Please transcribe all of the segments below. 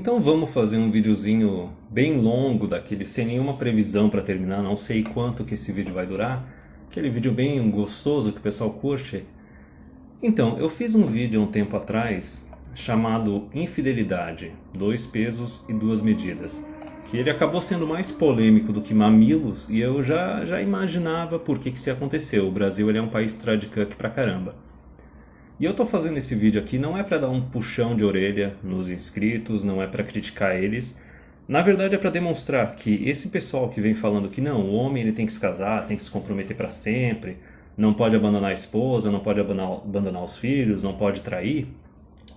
Então vamos fazer um videozinho bem longo daquele, sem nenhuma previsão para terminar, não sei quanto que esse vídeo vai durar. Aquele vídeo bem gostoso que o pessoal curte. Então, eu fiz um vídeo há um tempo atrás chamado Infidelidade, dois pesos e duas medidas. Que ele acabou sendo mais polêmico do que Mamilos e eu já imaginava por que isso aconteceu. O Brasil ele é um país tradicuck pra caramba. E eu tô fazendo esse vídeo aqui não é para dar um puxão de orelha nos inscritos, não é para criticar eles. Na verdade é para demonstrar que esse pessoal que vem falando que não, o homem ele tem que se casar, tem que se comprometer para sempre, não pode abandonar a esposa, não pode abandonar os filhos, não pode trair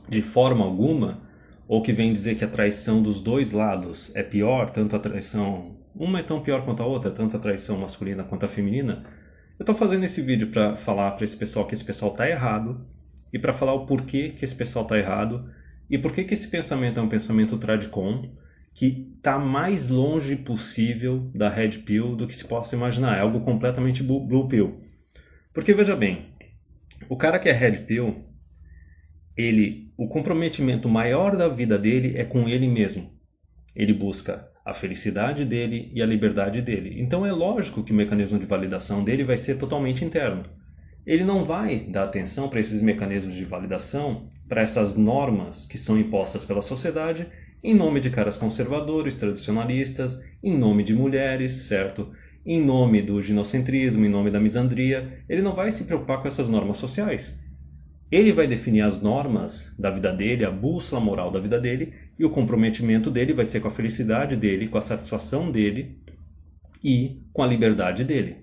de forma alguma, ou que vem dizer que a traição dos dois lados é pior, tanto a traição, uma é tão pior quanto a outra, tanto a traição masculina quanto a feminina. Eu tô fazendo esse vídeo para falar para esse pessoal que esse pessoal tá errado, e para falar o porquê que esse pessoal está errado e por que esse pensamento é um pensamento tradicon que está mais longe possível da Red Pill do que se possa imaginar. É algo completamente Blue Pill. Porque veja bem, o cara que é Red Pill, o comprometimento maior da vida dele é com ele mesmo. Ele busca a felicidade dele e a liberdade dele. Então é lógico que o mecanismo de validação dele vai ser totalmente interno. Ele não vai dar atenção para esses mecanismos de validação, para essas normas que são impostas pela sociedade, em nome de caras conservadores, tradicionalistas, em nome de mulheres, certo? Em nome do ginocentrismo, em nome da misandria. Ele não vai se preocupar com essas normas sociais. Ele vai definir as normas da vida dele, a bússola moral da vida dele, e o comprometimento dele vai ser com a felicidade dele, com a satisfação dele e com a liberdade dele.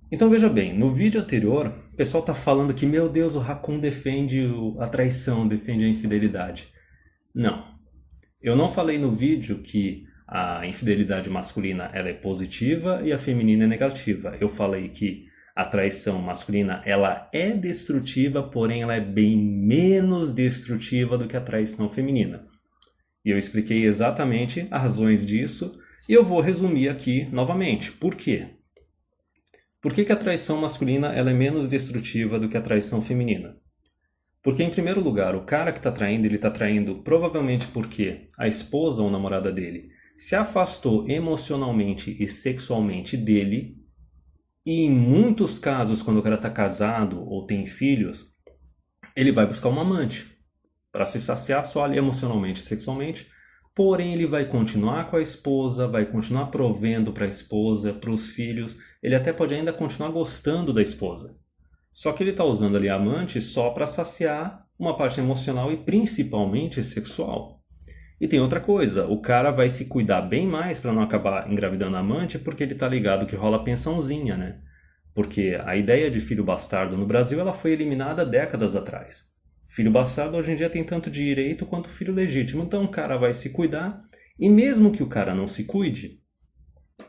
Então veja bem, no vídeo anterior, o pessoal está falando que, meu Deus, o Raccoon defende a traição, defende a infidelidade. Não. Eu não falei no vídeo que a infidelidade masculina ela é positiva e a feminina é negativa. Eu falei que a traição masculina ela é destrutiva, porém ela é bem menos destrutiva do que a traição feminina. E eu expliquei exatamente as razões disso e eu vou resumir aqui novamente. Por quê? Por que a traição masculina ela é menos destrutiva do que a traição feminina? Porque, em primeiro lugar, o cara que está traindo, ele está traindo provavelmente porque a esposa ou namorada dele se afastou emocionalmente e sexualmente dele. E em muitos casos, quando o cara está casado ou tem filhos, ele vai buscar uma amante para se saciar só ali emocionalmente e sexualmente. Porém, ele vai continuar com a esposa, vai continuar provendo para a esposa, para os filhos. Ele até pode ainda continuar gostando da esposa. Só que ele está usando ali a amante só para saciar uma parte emocional e principalmente sexual. E tem outra coisa, o cara vai se cuidar bem mais para não acabar engravidando a amante porque ele está ligado que rola pensãozinha, né? Porque a ideia de filho bastardo no Brasil ela foi eliminada décadas atrás. Filho bastardo hoje em dia tem tanto direito quanto filho legítimo, então o cara vai se cuidar e mesmo que o cara não se cuide,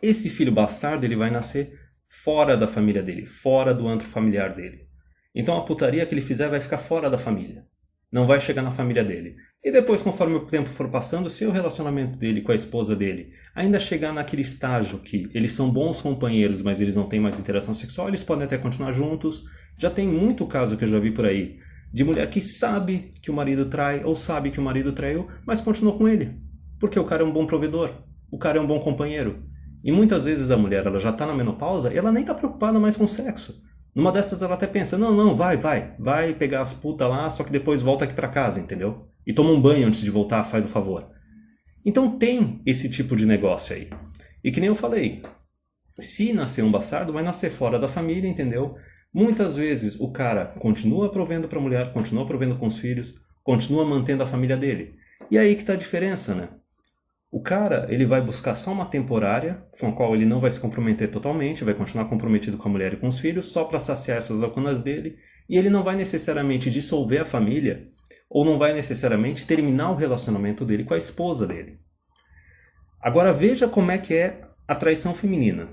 esse filho bastardo ele vai nascer fora da família dele, fora do antro familiar dele. Então a putaria que ele fizer vai ficar fora da família, não vai chegar na família dele. E depois, conforme o tempo for passando, se o relacionamento dele com a esposa dele ainda chegar naquele estágio que eles são bons companheiros, mas eles não têm mais interação sexual, eles podem até continuar juntos. Já tem muito caso que eu já vi por aí, de mulher que sabe que o marido trai ou sabe que o marido traiu, mas continuou com ele. Porque o cara é um bom provedor, o cara é um bom companheiro. E muitas vezes a mulher ela já está na menopausa e ela nem está preocupada mais com o sexo. Numa dessas ela até pensa, não, vai pegar as putas lá, só que depois volta aqui para casa, entendeu? E toma um banho antes de voltar, faz o favor. Então tem esse tipo de negócio aí. E que nem eu falei, se nascer um bastardo, vai nascer fora da família, entendeu? Muitas vezes o cara continua provendo para a mulher, continua provendo com os filhos, continua mantendo a família dele. E aí que está a diferença, né? O cara ele vai buscar só uma temporária, com a qual ele não vai se comprometer totalmente, vai continuar comprometido com a mulher e com os filhos, só para saciar essas lacunas dele, e ele não vai necessariamente dissolver a família, ou não vai necessariamente terminar o relacionamento dele com a esposa dele. Agora veja como é que é a traição feminina.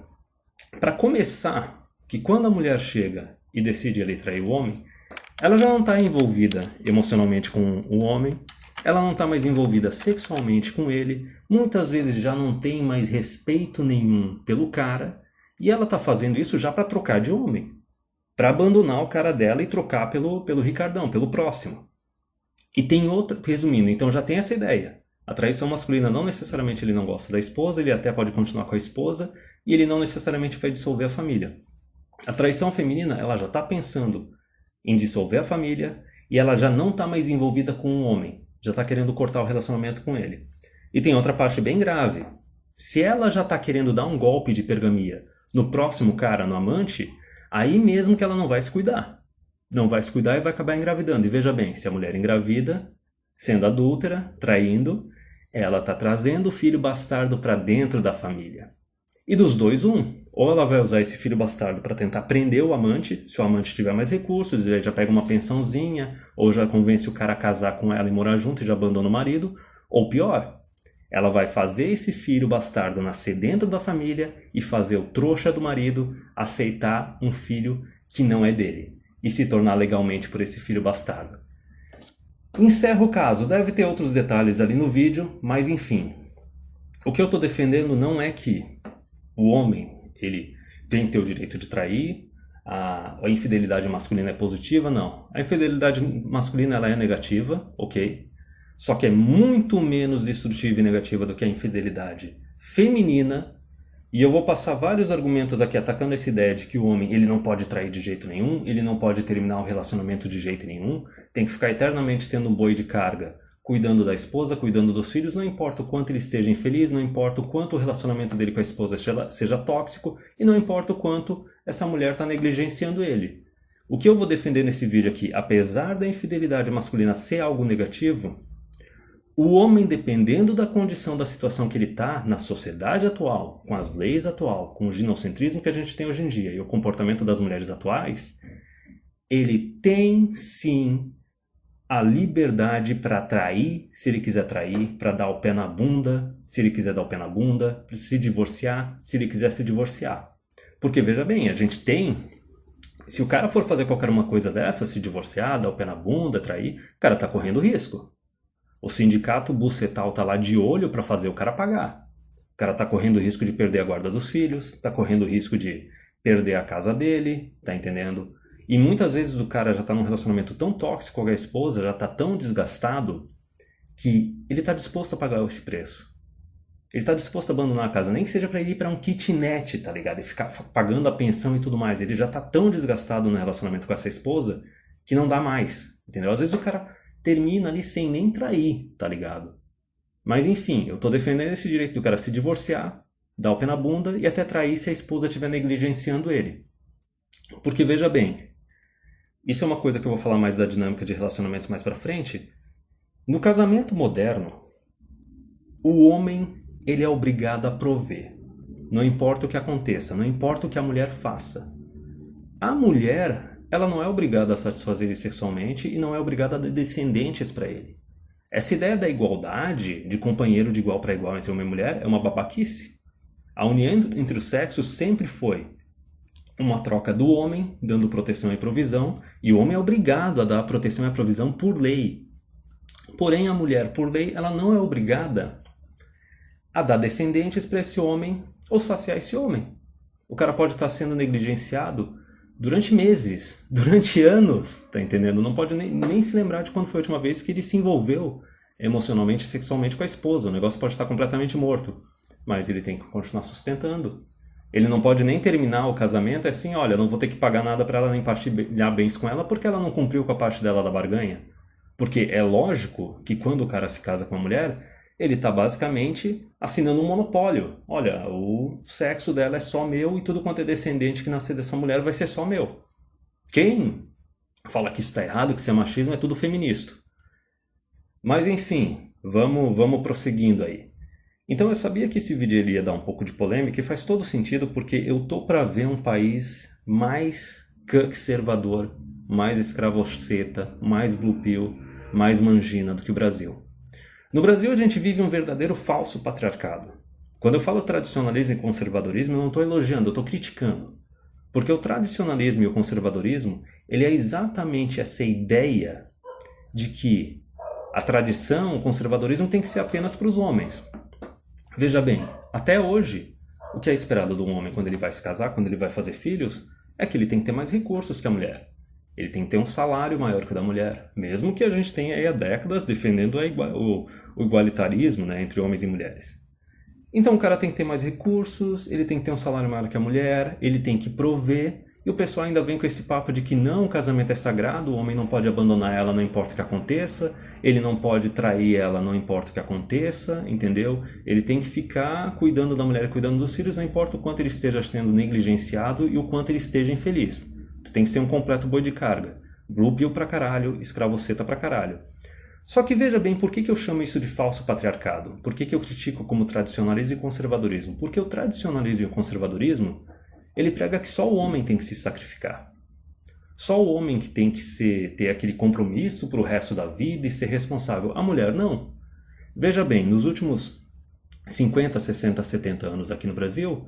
Para começar, que quando a mulher chega e decide ali trair o homem, ela já não está envolvida emocionalmente com o homem, ela não está mais envolvida sexualmente com ele, muitas vezes já não tem mais respeito nenhum pelo cara, e ela está fazendo isso já para trocar de homem, para abandonar o cara dela e trocar pelo Ricardão, pelo próximo. E tem outra, resumindo, então já tem essa ideia. A traição masculina não necessariamente ele não gosta da esposa, ele até pode continuar com a esposa e ele não necessariamente vai dissolver a família. A traição feminina, ela já está pensando em dissolver a família e ela já não está mais envolvida com um homem, já está querendo cortar o relacionamento com ele. E tem outra parte bem grave. Se ela já está querendo dar um golpe de pergamia no próximo cara, no amante, aí mesmo que ela não vai se cuidar. Não vai se cuidar e vai acabar engravidando. E veja bem, se a mulher engravida, sendo adúltera, traindo, ela está trazendo o filho bastardo para dentro da família. E dos dois, ou ela vai usar esse filho bastardo para tentar prender o amante, se o amante tiver mais recursos, ele já pega uma pensãozinha, ou já convence o cara a casar com ela e morar junto e já abandona o marido, ou pior, ela vai fazer esse filho bastardo nascer dentro da família e fazer o trouxa do marido aceitar um filho que não é dele e se tornar legalmente por esse filho bastardo. Encerro o caso, deve ter outros detalhes ali no vídeo, mas enfim. O que eu estou defendendo não é que o homem ele tem que ter o direito de trair, a infidelidade masculina é positiva, não. A infidelidade masculina ela é negativa, ok? Só que é muito menos destrutiva e negativa do que a infidelidade feminina. E eu vou passar vários argumentos aqui atacando essa ideia de que o homem ele não pode trair de jeito nenhum, ele não pode terminar o relacionamento de jeito nenhum, tem que ficar eternamente sendo um boi de carga, cuidando da esposa, cuidando dos filhos, não importa o quanto ele esteja infeliz, não importa o quanto o relacionamento dele com a esposa seja tóxico e não importa o quanto essa mulher está negligenciando ele. O que eu vou defender nesse vídeo aqui, apesar da infidelidade masculina ser algo negativo, o homem, dependendo da condição da situação que ele está, na sociedade atual, com as leis atual, com o ginocentrismo que a gente tem hoje em dia e o comportamento das mulheres atuais, ele tem sim a liberdade para trair, se ele quiser trair, para dar o pé na bunda, se ele quiser dar o pé na bunda, para se divorciar, se ele quiser se divorciar. Porque veja bem, a gente tem... Se o cara for fazer qualquer uma coisa dessa, se divorciar, dar o pé na bunda, trair, o cara está correndo risco. O sindicato bucetal tá lá de olho para fazer o cara pagar. O cara tá correndo o risco de perder a guarda dos filhos, tá correndo o risco de perder a casa dele, tá entendendo? E muitas vezes o cara já tá num relacionamento tão tóxico com a esposa, já tá tão desgastado, que ele tá disposto a pagar esse preço. Ele tá disposto a abandonar a casa, nem que seja para ele ir para um kitnet, tá ligado? E ficar pagando a pensão e tudo mais. Ele já tá tão desgastado no relacionamento com essa esposa que não dá mais, entendeu? Às vezes o cara termina ali sem nem trair, tá ligado? Mas enfim, eu tô defendendo esse direito do cara se divorciar, dar o pé na bunda e até trair se a esposa estiver negligenciando ele. Porque veja bem, isso é uma coisa que eu vou falar mais da dinâmica de relacionamentos mais pra frente. No casamento moderno, o homem ele é obrigado a prover. Não importa o que aconteça, não importa o que a mulher faça. A mulher ela não é obrigada a satisfazer ele sexualmente e não é obrigada a dar descendentes para ele. Essa ideia da igualdade, de companheiro de igual para igual entre homem e mulher, é uma babaquice. A união entre os sexos sempre foi uma troca do homem, dando proteção e provisão, e o homem é obrigado a dar proteção e provisão por lei. Porém, a mulher, por lei, ela não é obrigada a dar descendentes para esse homem ou saciar esse homem. O cara pode estar sendo negligenciado durante meses, durante anos, tá entendendo? Não pode nem se lembrar de quando foi a última vez que ele se envolveu emocionalmente e sexualmente com a esposa. O negócio pode estar completamente morto, mas ele tem que continuar sustentando. Ele não pode nem terminar o casamento assim, olha, não vou ter que pagar nada para ela nem partilhar bens com ela porque ela não cumpriu com a parte dela da barganha. Porque é lógico que quando o cara se casa com uma mulher, ele está basicamente assinando um monopólio. Olha, o sexo dela é só meu e tudo quanto é descendente que nascer dessa mulher vai ser só meu. Quem fala que isso está errado, que isso é machismo, é tudo feminista. Mas enfim, vamos prosseguindo aí. Então eu sabia que esse vídeo ia dar um pouco de polêmica e faz todo sentido porque eu tô para ver um país mais conservador, mais escravoceta, mais blue pill, mais mangina do que o Brasil. No Brasil a gente vive um verdadeiro falso patriarcado. Quando eu falo tradicionalismo e conservadorismo, eu não estou elogiando, eu estou criticando. Porque o tradicionalismo e o conservadorismo, ele é exatamente essa ideia de que a tradição, o conservadorismo tem que ser apenas para os homens. Veja bem, até hoje, o que é esperado de um homem quando ele vai se casar, quando ele vai fazer filhos, é que ele tem que ter mais recursos que a mulher. Ele tem que ter um salário maior que o da mulher, mesmo que a gente tenha aí há décadas defendendo o igualitarismo, né, entre homens e mulheres. Então o cara tem que ter mais recursos, ele tem que ter um salário maior que a mulher, ele tem que prover, e o pessoal ainda vem com esse papo de que não, o casamento é sagrado, o homem não pode abandonar ela, não importa o que aconteça, ele não pode trair ela, não importa o que aconteça, entendeu? Ele tem que ficar cuidando da mulher, cuidando dos filhos, não importa o quanto ele esteja sendo negligenciado e o quanto ele esteja infeliz. Tu tem que ser um completo boi de carga. Blue pill pra caralho, escravoceta pra caralho. Só que veja bem, por que eu chamo isso de falso patriarcado? Por que eu critico como tradicionalismo e conservadorismo? Porque o tradicionalismo e o conservadorismo, ele prega que só o homem tem que se sacrificar. Só o homem que tem que ter aquele compromisso para o resto da vida e ser responsável. A mulher não. Veja bem, nos últimos 50, 60, 70 anos aqui no Brasil,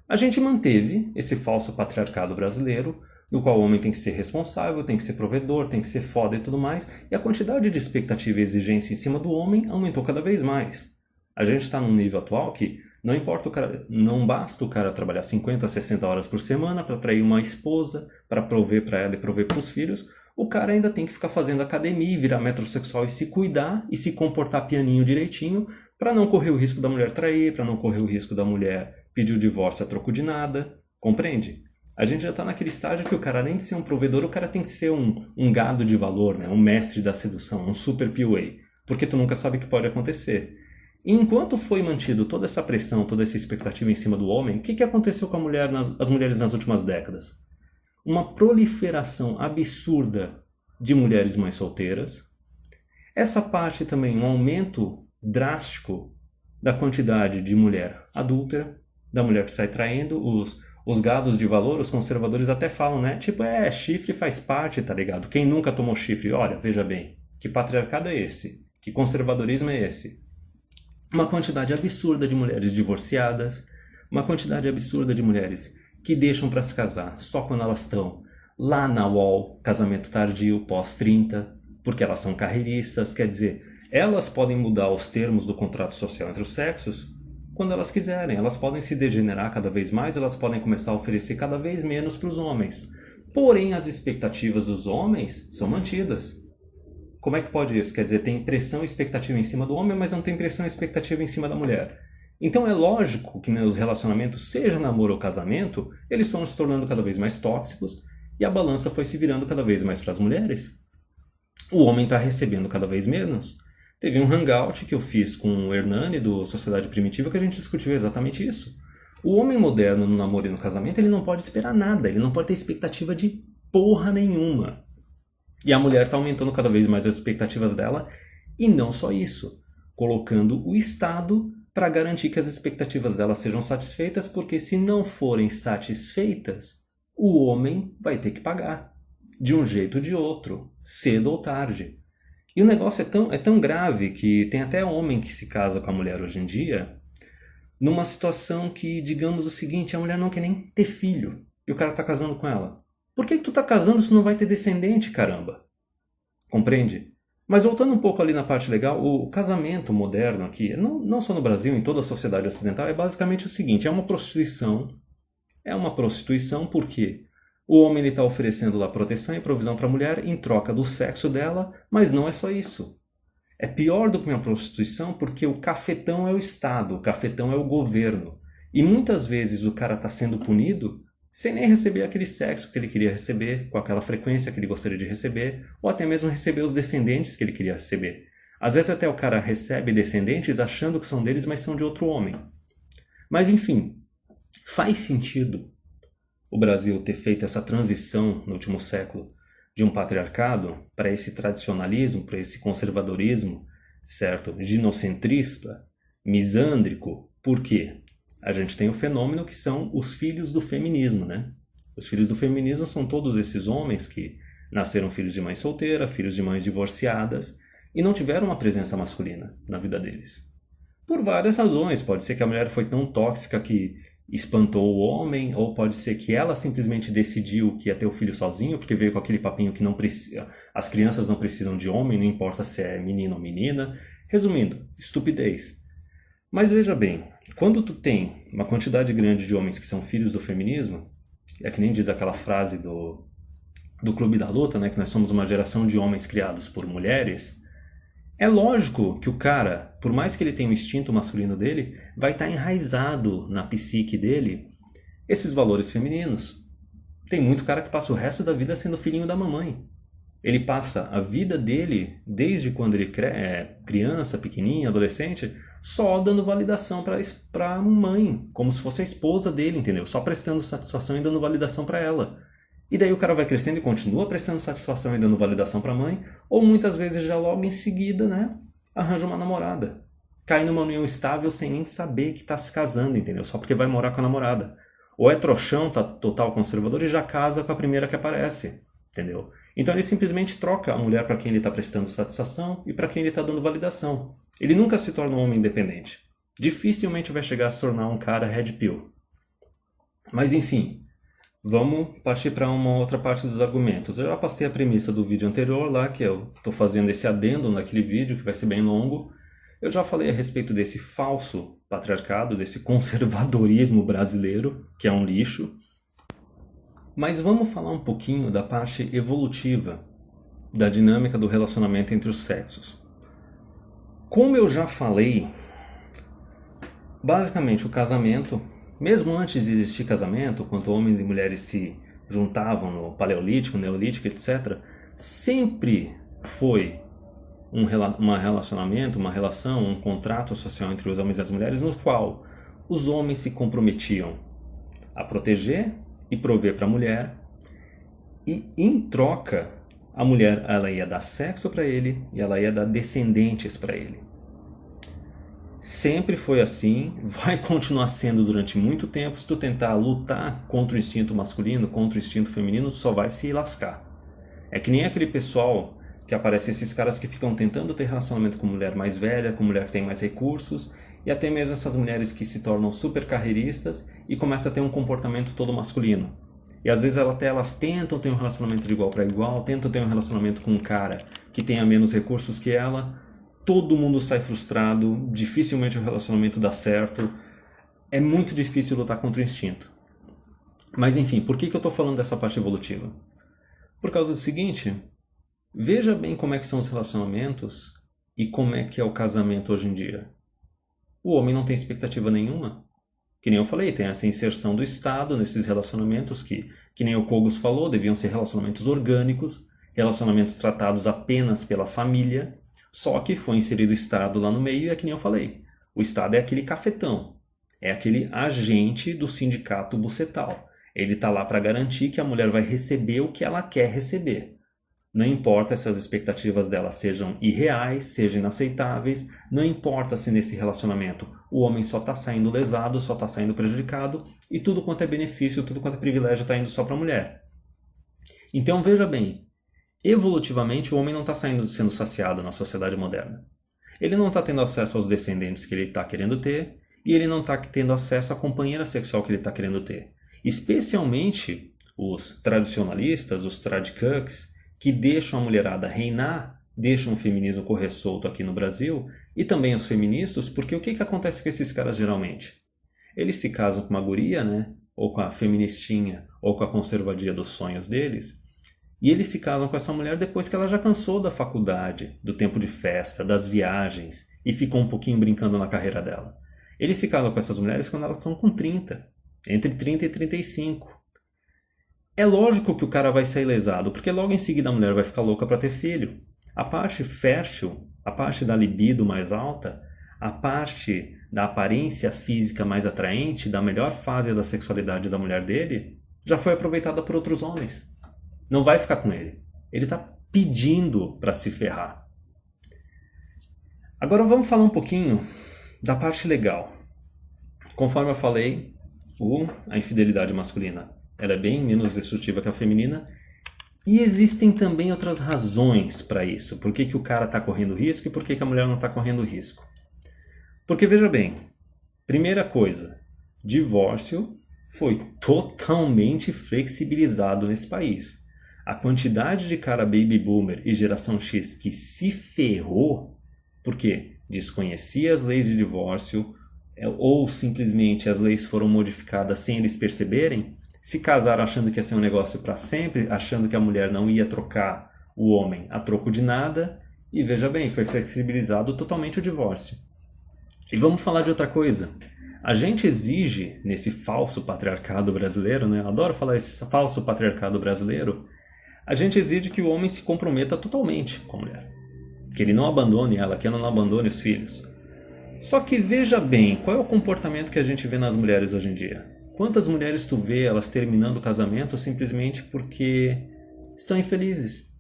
a gente manteve esse falso patriarcado brasileiro, no qual o homem tem que ser responsável, tem que ser provedor, tem que ser foda e tudo mais, e a quantidade de expectativa e exigência em cima do homem aumentou cada vez mais. A gente está num nível atual que não importa o cara, não basta o cara trabalhar 50, 60 horas por semana para atrair uma esposa, para prover para ela e prover para os filhos, o cara ainda tem que ficar fazendo academia, virar metrosexual e se cuidar e se comportar pianinho direitinho para não correr o risco da mulher trair, para não correr o risco da mulher pedir o divórcio a troco de nada, compreende? A gente já está naquele estágio que o cara, além de ser um provedor, o cara tem que ser um gado de valor, né? Um mestre da sedução, um super PUA, porque tu nunca sabe o que pode acontecer. E enquanto foi mantido toda essa pressão, toda essa expectativa em cima do homem, o que aconteceu com as mulheres nas últimas décadas? Uma proliferação absurda de mulheres mães solteiras. Essa parte também, um aumento drástico da quantidade de mulher adúltera, da mulher que sai traindo, os gados de valor, os conservadores até falam, né? Tipo, chifre faz parte, tá ligado? Quem nunca tomou chifre? Olha, veja bem, que patriarcado é esse? Que conservadorismo é esse? Uma quantidade absurda de mulheres divorciadas, uma quantidade absurda de mulheres que deixam para se casar só quando elas estão lá na UOL, casamento tardio, pós-30, porque elas são carreiristas, quer dizer, elas podem mudar os termos do contrato social entre os sexos quando elas quiserem, elas podem se degenerar cada vez mais, elas podem começar a oferecer cada vez menos para os homens. Porém, as expectativas dos homens são mantidas. Como é que pode isso? Quer dizer, tem pressão e expectativa em cima do homem, mas não tem pressão e expectativa em cima da mulher. Então é lógico que os relacionamentos, seja namoro ou casamento, eles foram se tornando cada vez mais tóxicos e a balança foi se virando cada vez mais para as mulheres. O homem está recebendo cada vez menos. Teve um hangout que eu fiz com o Hernani do Sociedade Primitiva que a gente discutiu exatamente isso. O homem moderno no namoro e no casamento, ele não pode esperar nada, ele não pode ter expectativa de porra nenhuma. E a mulher está aumentando cada vez mais as expectativas dela, e não só isso, colocando o Estado para garantir que as expectativas dela sejam satisfeitas, porque se não forem satisfeitas, o homem vai ter que pagar, de um jeito ou de outro, cedo ou tarde. E o negócio é tão grave que tem até homem que se casa com a mulher hoje em dia, numa situação que, digamos o seguinte, a mulher não quer nem ter filho, e o cara está casando com ela. Por que tu tá casando se não vai ter descendente, caramba? Compreende? Mas voltando um pouco ali na parte legal, o casamento moderno aqui, não só no Brasil, em toda a sociedade ocidental, é basicamente o seguinte, é uma prostituição. É uma prostituição porque o homem está oferecendo lá proteção e provisão para a mulher em troca do sexo dela, mas não é só isso. É pior do que uma prostituição porque o cafetão é o Estado, o cafetão é o governo. E muitas vezes o cara está sendo punido sem nem receber aquele sexo que ele queria receber, com aquela frequência que ele gostaria de receber, ou até mesmo receber os descendentes que ele queria receber. Às vezes até o cara recebe descendentes achando que são deles, mas são de outro homem. Mas enfim, faz sentido o Brasil ter feito essa transição no último século de um patriarcado para esse tradicionalismo, para esse conservadorismo, certo? Ginocentrista, misândrico. Por quê? A gente tem o fenômeno que são os filhos do feminismo, né? Os filhos do feminismo são todos esses homens que nasceram filhos de mãe solteira, filhos de mães divorciadas e não tiveram uma presença masculina na vida deles. Por várias razões. Pode ser que a mulher foi tão tóxica que espantou o homem, ou pode ser que ela simplesmente decidiu que ia ter o filho sozinho, porque veio com aquele papinho que não precisa, as crianças não precisam de homem, não importa se é menino ou menina. Resumindo, estupidez. Mas veja bem, quando tu tem uma quantidade grande de homens que são filhos do feminismo, é que nem diz aquela frase do Clube da Luta, né, que nós somos uma geração de homens criados por mulheres, é lógico que o cara, por mais que ele tenha o instinto masculino dele, vai estar enraizado na psique dele esses valores femininos. Tem muito cara que passa o resto da vida sendo filhinho da mamãe. Ele passa a vida dele, desde quando ele é criança, pequenininho, adolescente, só dando validação para a mãe, como se fosse a esposa dele, entendeu? Só prestando satisfação e dando validação para ela. E daí o cara vai crescendo e continua prestando satisfação e dando validação para a mãe, ou muitas vezes já logo em seguida, né, arranja uma namorada. Cai numa união estável sem nem saber que está se casando, entendeu? Só porque vai morar com a namorada. Ou é trouxão, tá total conservador e já casa com a primeira que aparece, entendeu? Então ele simplesmente troca a mulher para quem ele está prestando satisfação e para quem ele está dando validação. Ele nunca se torna um homem independente. Dificilmente vai chegar a se tornar um cara red pill. Mas enfim, vamos partir para uma outra parte dos argumentos. Eu já passei a premissa do vídeo anterior lá, que eu estou fazendo esse adendo naquele vídeo, que vai ser bem longo. Eu já falei a respeito desse falso patriarcado, desse conservadorismo brasileiro, que é um lixo. Mas vamos falar um pouquinho da parte evolutiva, da dinâmica do relacionamento entre os sexos. Como eu já falei, basicamente o casamento, mesmo antes de existir casamento, quando homens e mulheres se juntavam no Paleolítico, Neolítico, etc., sempre foi um relacionamento, uma relação, um contrato social entre os homens e as mulheres, no qual os homens se comprometiam a proteger e prover para a mulher, e em troca a mulher ela ia dar sexo para ele e ela ia dar descendentes para ele. Sempre foi assim, vai continuar sendo durante muito tempo. Se tu tentar lutar contra o instinto masculino, contra o instinto feminino, tu só vai se lascar. É que nem aquele pessoal que aparece, esses caras que ficam tentando ter relacionamento com mulher mais velha, com mulher que tem mais recursos, e até mesmo essas mulheres que se tornam super carreiristas e começam a ter um comportamento todo masculino. E às vezes até elas tentam ter um relacionamento de igual para igual, tentam ter um relacionamento com um cara que tenha menos recursos que ela, todo mundo sai frustrado, dificilmente o relacionamento dá certo, é muito difícil lutar contra o instinto. Mas enfim, por que eu estou falando dessa parte evolutiva? Por causa do seguinte, veja bem como é que são os relacionamentos e como é que é o casamento hoje em dia. O homem não tem expectativa nenhuma. Que nem eu falei, tem essa inserção do Estado nesses relacionamentos que nem o Kogos falou, deviam ser relacionamentos orgânicos, relacionamentos tratados apenas pela família, só que foi inserido o Estado lá no meio e é que nem eu falei. O Estado é aquele cafetão, é aquele agente do sindicato bucetal. Ele está lá para garantir que a mulher vai receber o que ela quer receber. Não importa se as expectativas dela sejam irreais, sejam inaceitáveis, não importa se nesse relacionamento o homem só está saindo lesado, só está saindo prejudicado e tudo quanto é benefício, tudo quanto é privilégio está indo só para a mulher. Então veja bem, evolutivamente o homem não está sendo saciado na sociedade moderna. Ele não está tendo acesso aos descendentes que ele está querendo ter e ele não está tendo acesso à companheira sexual que ele está querendo ter. Especialmente os tradicionalistas, os tradicucks, que deixam a mulherada reinar, deixam o feminismo correr solto aqui no Brasil, e também os feministas, porque o que acontece com esses caras geralmente? Eles se casam com uma guria, né? Ou com a feministinha, ou com a conservadia dos sonhos deles, e eles se casam com essa mulher depois que ela já cansou da faculdade, do tempo de festa, das viagens, e ficou um pouquinho brincando na carreira dela. Eles se casam com essas mulheres quando elas estão com 30, entre 30 e 35. É lógico que o cara vai sair lesado, porque logo em seguida a mulher vai ficar louca para ter filho. A parte fértil, a parte da libido mais alta, a parte da aparência física mais atraente, da melhor fase da sexualidade da mulher dele, já foi aproveitada por outros homens. Não vai ficar com ele. Ele está pedindo para se ferrar. Agora vamos falar um pouquinho da parte legal. Conforme eu falei, a infidelidade masculina ela é bem menos destrutiva que a feminina. E existem também outras razões para isso. Por que o cara está correndo risco e por que a mulher não está correndo risco? Porque, veja bem, primeira coisa, divórcio foi totalmente flexibilizado nesse país. A quantidade de cara baby boomer e geração X que se ferrou porque desconhecia as leis de divórcio ou simplesmente as leis foram modificadas sem eles perceberem, se casaram achando que ia ser um negócio para sempre, achando que a mulher não ia trocar o homem a troco de nada, e veja bem, foi flexibilizado totalmente o divórcio. E vamos falar de outra coisa. A gente exige, nesse falso patriarcado brasileiro, né? Eu adoro falar esse falso patriarcado brasileiro, a gente exige que o homem se comprometa totalmente com a mulher. Que ele não abandone ela, que ela não abandone os filhos. Só que veja bem, qual é o comportamento que a gente vê nas mulheres hoje em dia? Quantas mulheres tu vê elas terminando o casamento simplesmente porque estão infelizes,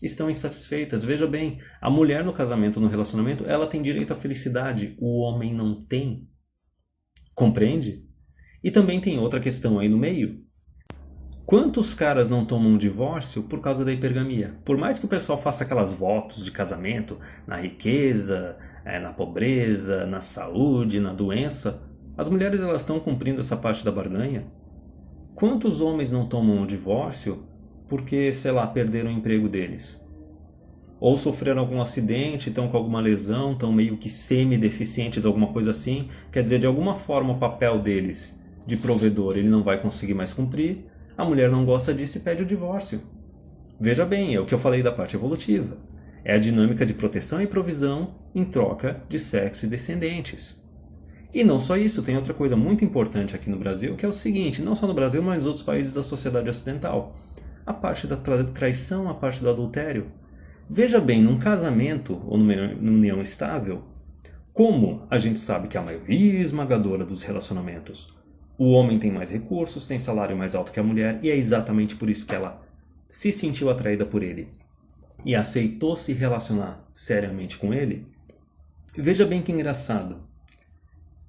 estão insatisfeitas? Veja bem, a mulher no casamento, no relacionamento, ela tem direito à felicidade, o homem não tem. Compreende? E também tem outra questão aí no meio. Quantos caras não tomam um divórcio por causa da hipergamia? Por mais que o pessoal faça aquelas votos de casamento na riqueza, na pobreza, na saúde, na doença, as mulheres elas estão cumprindo essa parte da barganha. Quantos homens não tomam um divórcio porque, sei lá, perderam o emprego deles? Ou sofreram algum acidente, estão com alguma lesão, estão meio que semi-deficientes, alguma coisa assim. Quer dizer, de alguma forma o papel deles de provedor ele não vai conseguir mais cumprir. A mulher não gosta disso e pede o divórcio. Veja bem, é o que eu falei da parte evolutiva. É a dinâmica de proteção e provisão em troca de sexo e descendentes. E não só isso, tem outra coisa muito importante aqui no Brasil, que é o seguinte, não só no Brasil, mas nos outros países da sociedade ocidental. A parte da traição, a parte do adultério. Veja bem, num casamento ou numa união estável, como a gente sabe que a maioria esmagadora dos relacionamentos, o homem tem mais recursos, tem salário mais alto que a mulher, e é exatamente por isso que ela se sentiu atraída por ele e aceitou se relacionar seriamente com ele. Veja bem que engraçado.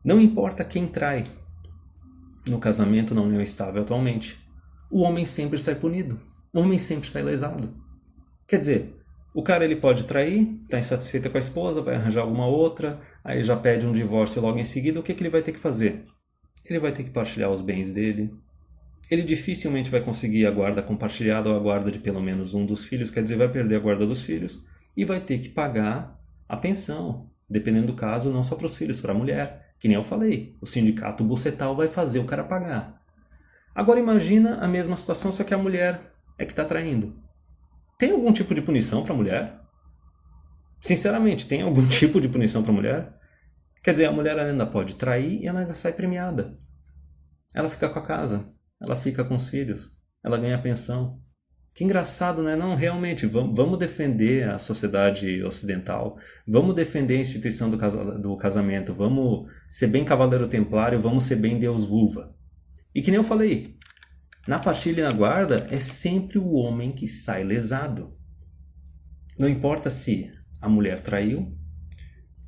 Não importa quem trai no casamento, na união estável atualmente, o homem sempre sai punido, o homem sempre sai lesado. Quer dizer, o cara ele pode trair, está insatisfeito com a esposa, vai arranjar alguma outra, aí já pede um divórcio logo em seguida, o que ele vai ter que fazer? Ele vai ter que partilhar os bens dele. Ele dificilmente vai conseguir a guarda compartilhada ou a guarda de pelo menos um dos filhos, quer dizer, vai perder a guarda dos filhos e vai ter que pagar a pensão, dependendo do caso, não só para os filhos, para a mulher. Que nem eu falei, o sindicato bucetal vai fazer o cara pagar. Agora imagina a mesma situação, só que a mulher é que está traindo. Tem algum tipo de punição para a mulher? Sinceramente, tem algum tipo de punição para a mulher? Quer dizer, a mulher ainda pode trair e ela ainda sai premiada. Ela fica com a casa, ela fica com os filhos, ela ganha pensão. Que engraçado, né? Não, realmente, vamos defender a sociedade ocidental, vamos defender a instituição do casamento, vamos ser bem cavaleiro templário, vamos ser bem Deus vulva. E que nem eu falei, na partilha e na guarda é sempre o homem que sai lesado. Não importa se a mulher traiu,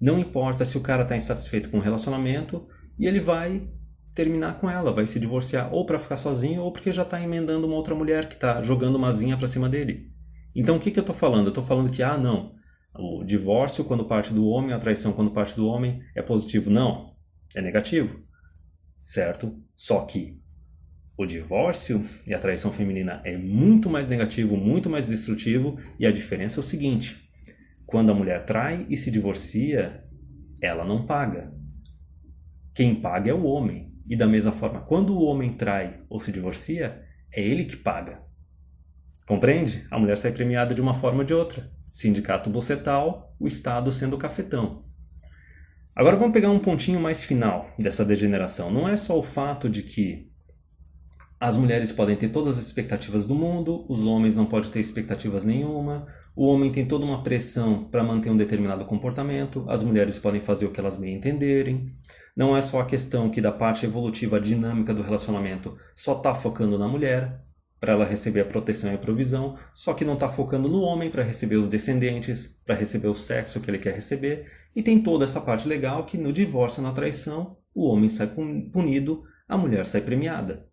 não importa se o cara está insatisfeito com o relacionamento e ele vai terminar com ela, vai se divorciar ou para ficar sozinho ou porque já está emendando uma outra mulher que está jogando uma zinha para cima dele. Então o que eu estou falando? Eu estou falando que, não, o divórcio quando parte do homem, a traição quando parte do homem é positivo. Não, é negativo, certo? Só que o divórcio e a traição feminina é muito mais negativo, muito mais destrutivo e a diferença é o seguinte. Quando a mulher trai e se divorcia, ela não paga. Quem paga é o homem. E da mesma forma, quando o homem trai ou se divorcia, é ele que paga. Compreende? A mulher sai premiada de uma forma ou de outra. Sindicato bucetal, o Estado sendo o cafetão. Agora vamos pegar um pontinho mais final dessa degeneração. Não é só o fato de que as mulheres podem ter todas as expectativas do mundo, os homens não podem ter expectativas nenhuma, o homem tem toda uma pressão para manter um determinado comportamento, as mulheres podem fazer o que elas bem entenderem. Não é só a questão que da parte evolutiva, a dinâmica do relacionamento só está focando na mulher, para ela receber a proteção e a provisão, só que não está focando no homem para receber os descendentes, para receber o sexo que ele quer receber, e tem toda essa parte legal que no divórcio, na traição, o homem sai punido, a mulher sai premiada.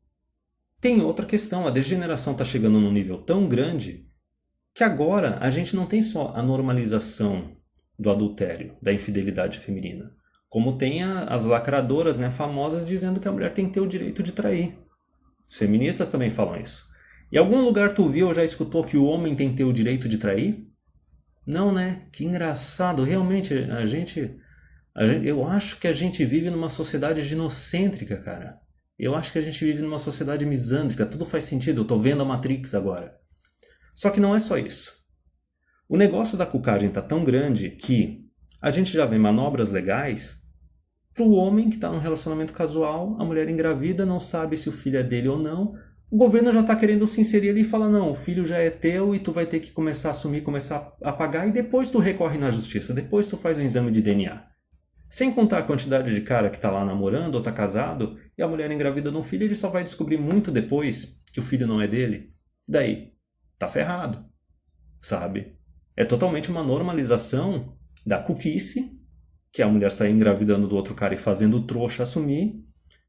Tem outra questão, a degeneração está chegando num nível tão grande que agora a gente não tem só a normalização do adultério, da infidelidade feminina, como tem as lacradoras, né, famosas dizendo que a mulher tem que ter o direito de trair. Os feministas também falam isso. Em algum lugar tu viu ou já escutou que o homem tem que ter o direito de trair? Não, né? Que engraçado. Realmente, eu acho que a gente vive numa sociedade ginocêntrica, cara. Eu acho que a gente vive numa sociedade misândrica, tudo faz sentido, eu tô vendo a Matrix agora. Só que não é só isso. O negócio da cucagem tá tão grande que a gente já vê manobras legais pro homem que tá num relacionamento casual, a mulher engravida, não sabe se o filho é dele ou não. O governo já tá querendo se inserir ali e fala, não, o filho já é teu e tu vai ter que começar a assumir, começar a pagar e depois tu recorre na justiça, depois tu faz um exame de DNA. Sem contar a quantidade de cara que tá lá namorando ou tá casado e a mulher engravida de um filho, ele só vai descobrir muito depois que o filho não é dele. Daí, tá ferrado, sabe? É totalmente uma normalização da cuquice, que é a mulher sair engravidando do outro cara e fazendo o trouxa assumir,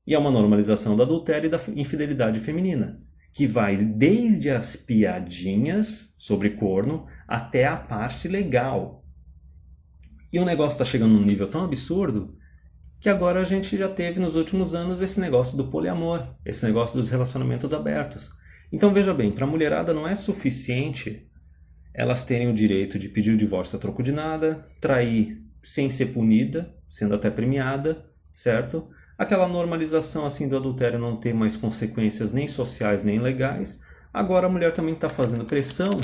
e é uma normalização do adultério e da infidelidade feminina, que vai desde as piadinhas sobre corno até a parte legal. E o negócio está chegando num nível tão absurdo que agora a gente já teve nos últimos anos esse negócio do poliamor, esse negócio dos relacionamentos abertos. Então veja bem, para a mulherada não é suficiente elas terem o direito de pedir o divórcio a troco de nada, trair sem ser punida, sendo até premiada, certo? Aquela normalização assim do adultério não ter mais consequências nem sociais nem legais. Agora a mulher também está fazendo pressão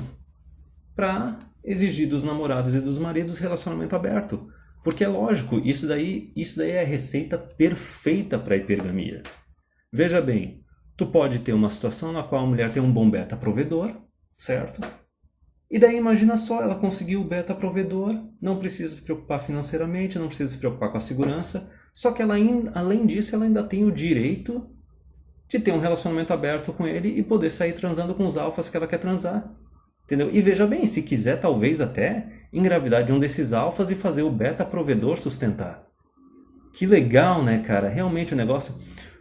para exigir dos namorados e dos maridos relacionamento aberto. Porque é lógico, isso daí é a receita perfeita para a hipergamia. Veja bem, tu pode ter uma situação na qual a mulher tem um bom beta provedor, certo? E daí imagina só, ela conseguiu o beta provedor, não precisa se preocupar financeiramente, não precisa se preocupar com a segurança, só que ela, além disso, ela ainda tem o direito de ter um relacionamento aberto com ele e poder sair transando com os alfas que ela quer transar. Entendeu? E veja bem, se quiser talvez até engravidar de um desses alfas e fazer o beta provedor sustentar. Que legal, né, cara? Realmente o negócio...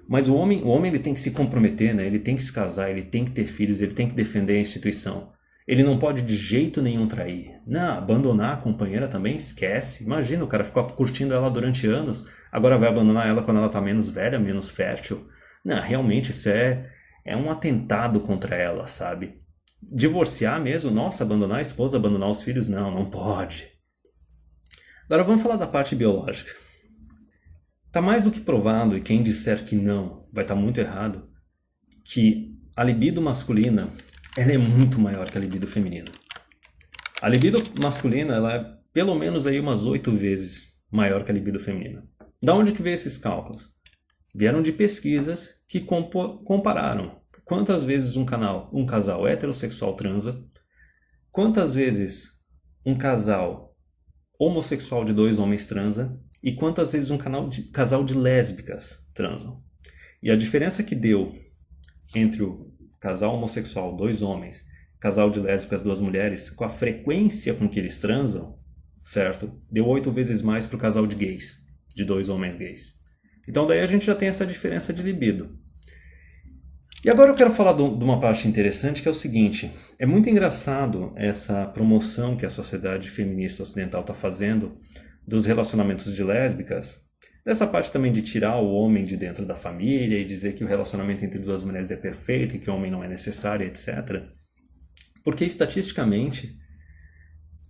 Mas o homem ele tem que se comprometer, né? Ele tem que se casar, ele tem que ter filhos, ele tem que defender a instituição. Ele não pode de jeito nenhum trair. Não, abandonar a companheira também, esquece. Imagina, o cara ficou curtindo ela durante anos, agora vai abandonar ela quando ela tá menos velha, menos fértil. Não, realmente isso é um atentado contra ela, sabe? Divorciar mesmo? Nossa, abandonar a esposa, abandonar os filhos? Não, não pode. Agora vamos falar da parte biológica. Tá mais do que provado, e quem disser que não vai estar muito errado, que a libido masculina ela é muito maior que a libido feminina. A libido masculina ela é pelo menos aí umas 8 vezes maior que a libido feminina. Da onde que veio esses cálculos? Vieram de pesquisas que compararam quantas vezes um casal heterossexual transa, quantas vezes um casal homossexual de 2 homens transa e quantas vezes um casal de lésbicas transam. E a diferença que deu entre o casal homossexual, 2 homens, casal de lésbicas, 2 mulheres, com a frequência com que eles transam, certo? Deu 8 vezes mais para o casal de gays, de 2 homens gays. Então daí a gente já tem essa diferença de libido. E agora eu quero falar de uma parte interessante que é o seguinte, é muito engraçado essa promoção que a sociedade feminista ocidental está fazendo dos relacionamentos de lésbicas, dessa parte também de tirar o homem de dentro da família e dizer que o relacionamento entre 2 mulheres é perfeito e que o homem não é necessário, etc. Porque estatisticamente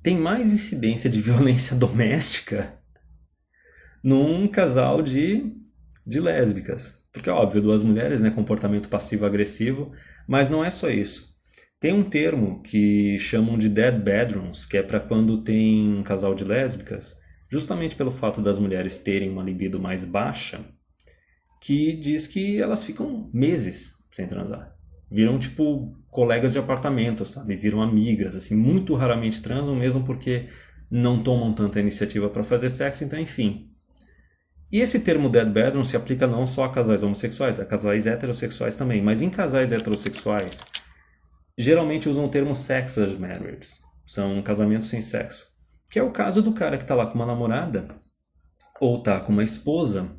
tem mais incidência de violência doméstica num casal de lésbicas. Porque, óbvio, 2 mulheres, né, comportamento passivo-agressivo, mas não é só isso. Tem um termo que chamam de dead bedrooms, que é para quando tem um casal de lésbicas, justamente pelo fato das mulheres terem uma libido mais baixa, que diz que elas ficam meses sem transar. Viram, tipo, colegas de apartamento, sabe? Viram amigas, assim, muito raramente transam, mesmo porque não tomam tanta iniciativa para fazer sexo, então, enfim. E esse termo dead bedroom se aplica não só a casais homossexuais, a casais heterossexuais também. Mas em casais heterossexuais, geralmente usam o termo sexless marriages. São casamentos sem sexo. Que é o caso do cara que tá lá com uma namorada, ou tá com uma esposa,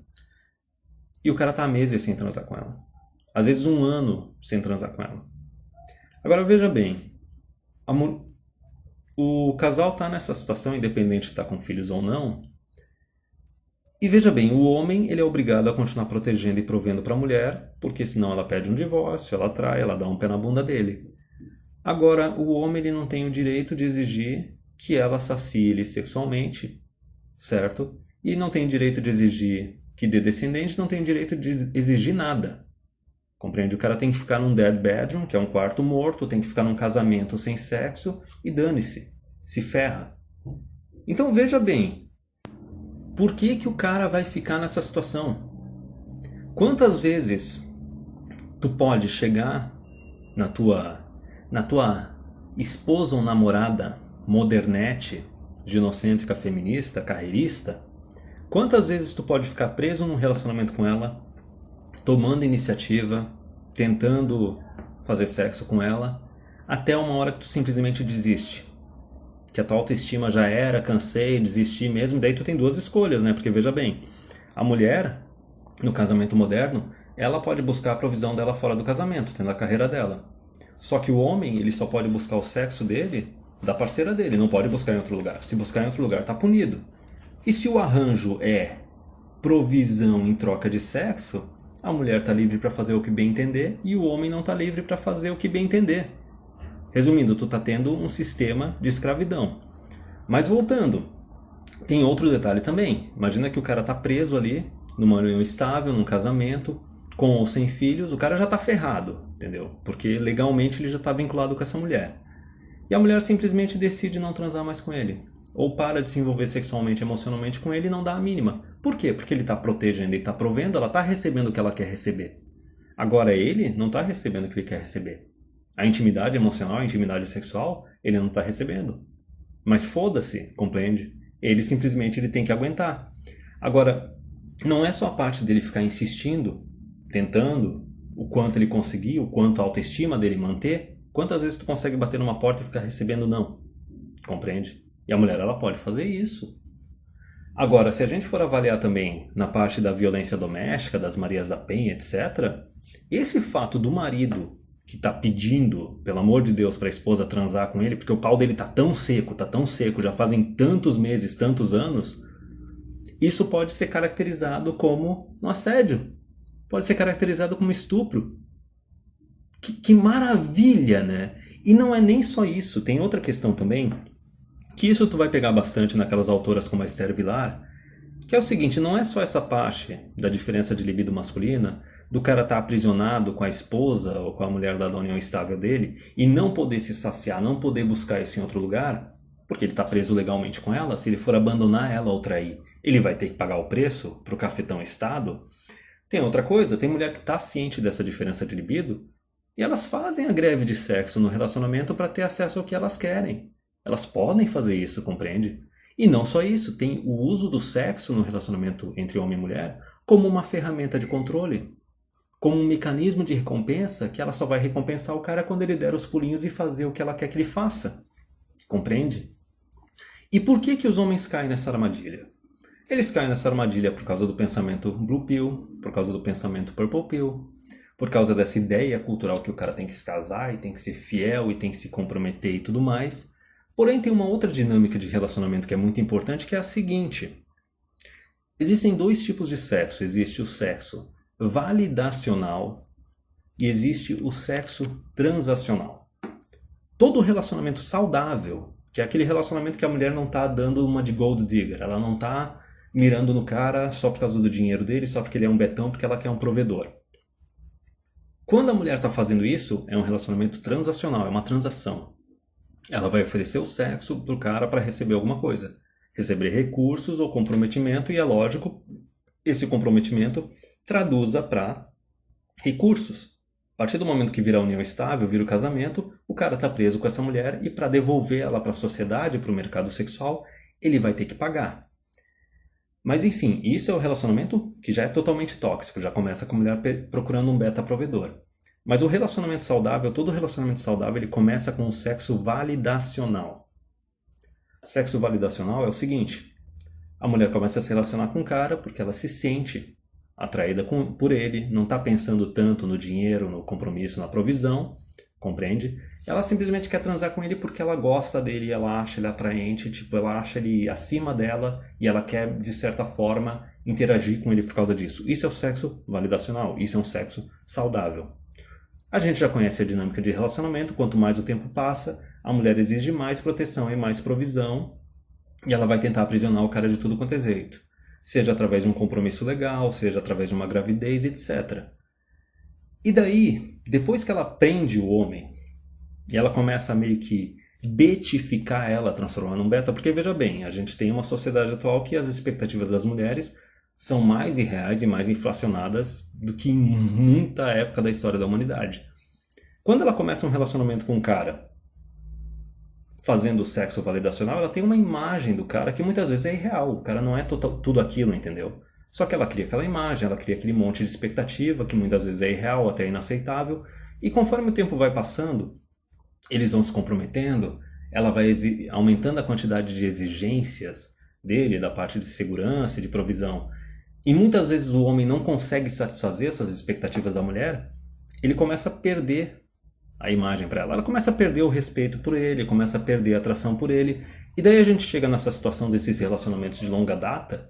e o cara tá há meses sem transar com ela. Às vezes 1 ano sem transar com ela. Agora veja bem, o casal tá nessa situação, independente de estar com filhos ou não. E veja bem, o homem ele é obrigado a continuar protegendo e provendo para a mulher, porque senão ela pede um divórcio, ela trai, ela dá um pé na bunda dele. Agora, o homem ele não tem o direito de exigir que ela sacie ele sexualmente, certo? E não tem o direito de exigir que dê descendente não tem o direito de exigir nada. Compreende? O cara tem que ficar num dead bedroom, que é um quarto morto, tem que ficar num casamento sem sexo e dane-se, se ferra. Então veja bem, por que que o cara vai ficar nessa situação? Quantas vezes tu pode chegar na tua esposa ou namorada modernete, ginocêntrica, feminista, carreirista? Quantas vezes tu pode ficar preso num relacionamento com ela, tomando iniciativa, tentando fazer sexo com ela, até uma hora que tu simplesmente desiste? Que a tua autoestima já era, cansei, desisti mesmo, daí tu tem duas escolhas, né? Porque veja bem, a mulher, no casamento moderno, ela pode buscar a provisão dela fora do casamento, tendo a carreira dela. Só que o homem, ele só pode buscar o sexo dele, da parceira dele, não pode buscar em outro lugar. Se buscar em outro lugar, tá punido. E se o arranjo é provisão em troca de sexo, a mulher tá livre para fazer o que bem entender e o homem não tá livre para fazer o que bem entender. Resumindo, tu tá tendo um sistema de escravidão. Mas voltando, tem outro detalhe também. Imagina que o cara tá preso ali, numa união estável, num casamento, com ou sem filhos, o cara já tá ferrado, entendeu? Porque legalmente ele já tá vinculado com essa mulher. E a mulher simplesmente decide não transar mais com ele. Ou para de se envolver sexualmente, emocionalmente com ele e não dá a mínima. Por quê? Porque ele tá protegendo e tá provendo, ela tá recebendo o que ela quer receber. Agora ele não tá recebendo o que ele quer receber. A intimidade emocional, a intimidade sexual, ele não tá recebendo. Mas foda-se, compreende? Ele tem que aguentar. Agora, não é só a parte dele ficar insistindo, tentando, o quanto ele conseguir, o quanto a autoestima dele manter. Quantas vezes tu consegue bater numa porta e ficar recebendo não? Compreende? E a mulher, ela pode fazer isso. Agora, se a gente for avaliar também na parte da violência doméstica, das Marias da Penha, etc., esse fato do marido que tá pedindo, pelo amor de Deus, para a esposa transar com ele, porque o pau dele tá tão seco, já fazem tantos meses, tantos anos, isso pode ser caracterizado como um assédio. Pode ser caracterizado como estupro. Que maravilha, né? E não é nem só isso, tem outra questão também, que isso tu vai pegar bastante naquelas autoras como a Esther Vilar, que é o seguinte, não é só essa parte da diferença de libido masculina, do cara estar aprisionado com a esposa ou com a mulher da união estável dele e não poder se saciar, não poder buscar isso em outro lugar, porque ele está preso legalmente com ela, se ele for abandonar ela ou trair, ele vai ter que pagar o preço para o cafetão Estado. Tem outra coisa, tem mulher que está ciente dessa diferença de libido e elas fazem a greve de sexo no relacionamento para ter acesso ao que elas querem. Elas podem fazer isso, compreende? E não só isso, tem o uso do sexo no relacionamento entre homem e mulher como uma ferramenta de controle, como um mecanismo de recompensa que ela só vai recompensar o cara quando ele der os pulinhos e fazer o que ela quer que ele faça. Compreende? E por que os homens caem nessa armadilha? Eles caem nessa armadilha por causa do pensamento Blue Pill, por causa do pensamento Purple Pill, por causa dessa ideia cultural que o cara tem que se casar e tem que ser fiel e tem que se comprometer e tudo mais. Porém, tem uma outra dinâmica de relacionamento que é muito importante, que é a seguinte. Existem dois tipos de sexo. Existe o sexo validacional e existe o sexo transacional. Todo relacionamento saudável, que é aquele relacionamento que a mulher não está dando uma de gold digger, ela não está mirando no cara só por causa do dinheiro dele, só porque ele é um betão, porque ela quer um provedor. Quando a mulher está fazendo isso, é um relacionamento transacional, é uma transação. Ela vai oferecer o sexo pro cara para receber alguma coisa. Receber recursos ou comprometimento, e é lógico, esse comprometimento traduza para recursos. A partir do momento que vira a união estável, vira o casamento, o cara está preso com essa mulher e para devolver ela para a sociedade, para o mercado sexual, ele vai ter que pagar. Mas enfim, isso é o relacionamento que já é totalmente tóxico, já começa com a mulher procurando um beta provedor. Mas o relacionamento saudável, todo relacionamento saudável, ele começa com o sexo validacional. Sexo validacional é o seguinte, a mulher começa a se relacionar com o cara porque ela se sente atraída por ele, não está pensando tanto no dinheiro, no compromisso, na provisão, compreende? Ela simplesmente quer transar com ele porque ela gosta dele, ela acha ele atraente, ela acha ele acima dela e ela quer, de certa forma, interagir com ele por causa disso. Isso é o sexo validacional, isso é um sexo saudável. A gente já conhece a dinâmica de relacionamento, quanto mais o tempo passa, a mulher exige mais proteção e mais provisão e ela vai tentar aprisionar o cara de tudo quanto é jeito. seja através de um compromisso legal, seja através de uma gravidez, etc. E daí, depois que ela prende o homem, e ela começa a meio que betificar ela, transformar num beta, porque veja bem, a gente tem uma sociedade atual que as expectativas das mulheres são mais irreais e mais inflacionadas do que em muita época da história da humanidade. Quando ela começa um relacionamento com um cara fazendo sexo validacional, ela tem uma imagem do cara que muitas vezes é irreal. O cara não é tudo aquilo, entendeu? Só que ela cria aquela imagem, ela cria aquele monte de expectativa que muitas vezes é irreal, até inaceitável. E conforme o tempo vai passando, eles vão se comprometendo, ela vai aumentando a quantidade de exigências dele, da parte de segurança e de provisão. E muitas vezes o homem não consegue satisfazer essas expectativas da mulher, ele começa a perder a imagem para ela. Ela começa a perder o respeito por ele, começa a perder a atração por ele. E daí a gente chega nessa situação desses relacionamentos de longa data,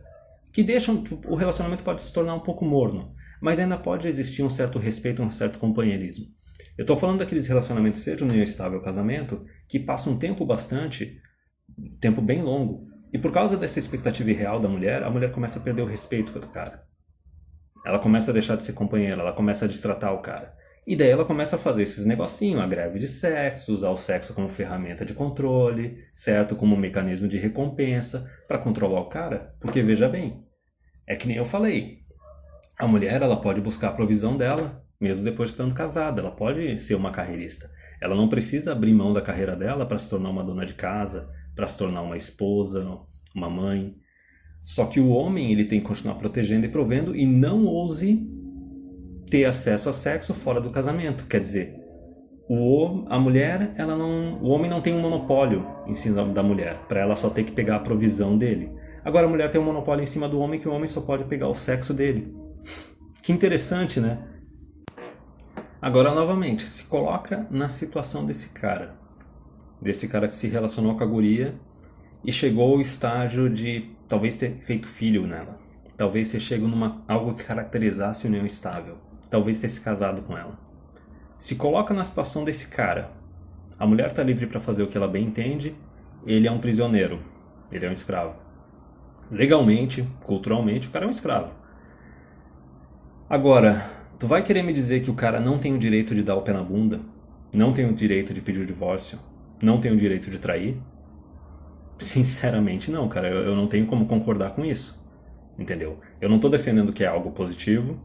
que deixam, o relacionamento pode se tornar um pouco morno, mas ainda pode existir um certo respeito, um certo companheirismo. Eu estou falando daqueles relacionamentos, seja união estável ou casamento, que passam um tempo tempo bem longo. E por causa dessa expectativa irreal da mulher, a mulher começa a perder o respeito pelo cara. Ela começa a deixar de ser companheira, ela começa a destratar o cara. E daí ela começa a fazer esses negocinhos, a greve de sexo, usar o sexo como ferramenta de controle, certo? Como um mecanismo de recompensa para controlar o cara. Porque veja bem, é que nem eu falei, a mulher ela pode buscar a provisão dela, mesmo depois de estando casada, ela pode ser uma carreirista. Ela não precisa abrir mão da carreira dela para se tornar uma dona de casa, para se tornar uma esposa, uma mãe. Só que o homem ele tem que continuar protegendo e provendo e não ouse ter acesso a sexo fora do casamento. Quer dizer, a mulher, o homem não tem um monopólio em cima da mulher, para ela só ter que pegar a provisão dele. Agora a mulher tem um monopólio em cima do homem que o homem só pode pegar o sexo dele. Que interessante, né? Agora, novamente, se coloca na situação desse cara que se relacionou com a guria e chegou ao estágio de talvez ter feito filho nela, talvez ter chegado numa algo que caracterizasse união estável, talvez ter se casado com ela. Se coloca na situação desse cara. A mulher está livre para fazer o que ela bem entende, ele é um prisioneiro, ele é um escravo. Legalmente, culturalmente, o cara é um escravo. Agora, tu vai querer me dizer que o cara não tem o direito de dar o pé na bunda? Não tem o direito de pedir o divórcio? Não tem o direito de trair? Sinceramente não, cara. Eu não tenho como concordar com isso. Entendeu? Eu não tô defendendo que é algo positivo.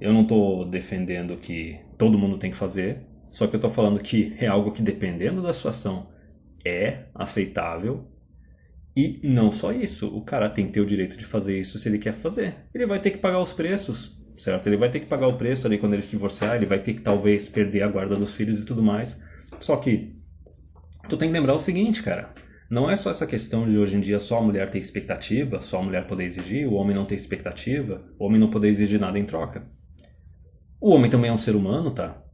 Eu não tô defendendo que todo mundo tem que fazer. Só que eu tô falando que é algo que, dependendo da situação, é aceitável. E não só isso. O cara tem que ter o direito de fazer isso se ele quer fazer. Ele vai ter que pagar os preços, certo? Ele vai ter que pagar o preço ali quando ele se divorciar. Ele vai ter que talvez perder a guarda dos filhos e tudo mais. Só que tu tem que lembrar o seguinte, cara. Não é só essa questão de hoje em dia só a mulher ter expectativa, só a mulher poder exigir, o homem não ter expectativa, o homem não poder exigir nada em troca. O homem também é um ser humano, tá?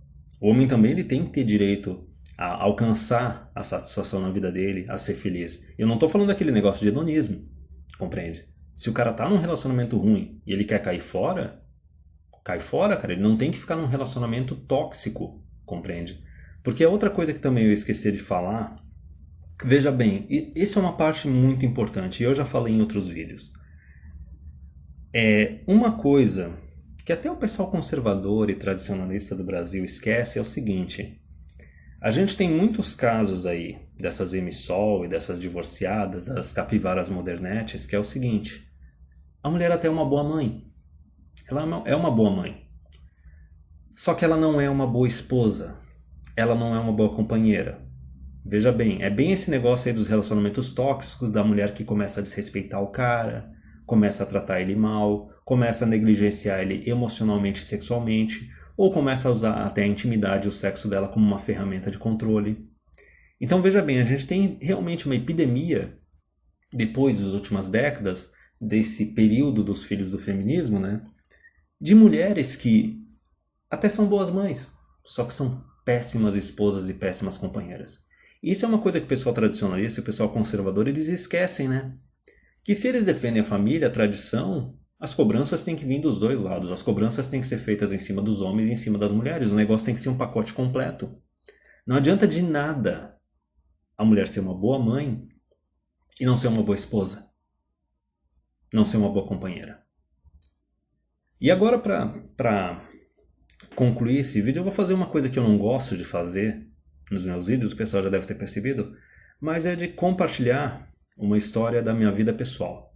O homem também ele tem que ter direito a alcançar a satisfação na vida dele, a ser feliz. Eu não tô falando daquele negócio de hedonismo, compreende? Se o cara tá num relacionamento ruim e ele quer cair fora, cai fora, cara. Ele não tem que ficar num relacionamento tóxico, compreende? Porque é outra coisa que também eu esqueci de falar. Veja bem, isso é uma parte muito importante e eu já falei em outros vídeos. Uma coisa que até o pessoal conservador e tradicionalista do Brasil esquece é o seguinte. A gente tem muitos casos aí dessas emissol e dessas divorciadas, as capivaras modernetes, que é o seguinte. A mulher até é uma boa mãe. Ela é uma boa mãe. Só que ela não é uma boa esposa. Ela não é uma boa companheira. Veja bem, é bem esse negócio aí dos relacionamentos tóxicos, da mulher que começa a desrespeitar o cara, começa a tratar ele mal, começa a negligenciar ele emocionalmente e sexualmente, ou começa a usar até a intimidade e o sexo dela como uma ferramenta de controle. Então veja bem, a gente tem realmente uma epidemia, depois das últimas décadas, desse período dos filhos do feminismo, né? De mulheres que até são boas mães, só que são péssimas esposas e péssimas companheiras. Isso é uma coisa que o pessoal tradicionalista e o pessoal conservador eles esquecem, né? Que se eles defendem a família, a tradição, as cobranças têm que vir dos dois lados. As cobranças têm que ser feitas em cima dos homens e em cima das mulheres. O negócio tem que ser um pacote completo. Não adianta de nada a mulher ser uma boa mãe e não ser uma boa esposa. não ser uma boa companheira. E agora, para concluir esse vídeo, eu vou fazer uma coisa que eu não gosto de fazer nos meus vídeos, o pessoal já deve ter percebido, mas é de compartilhar uma história da minha vida pessoal,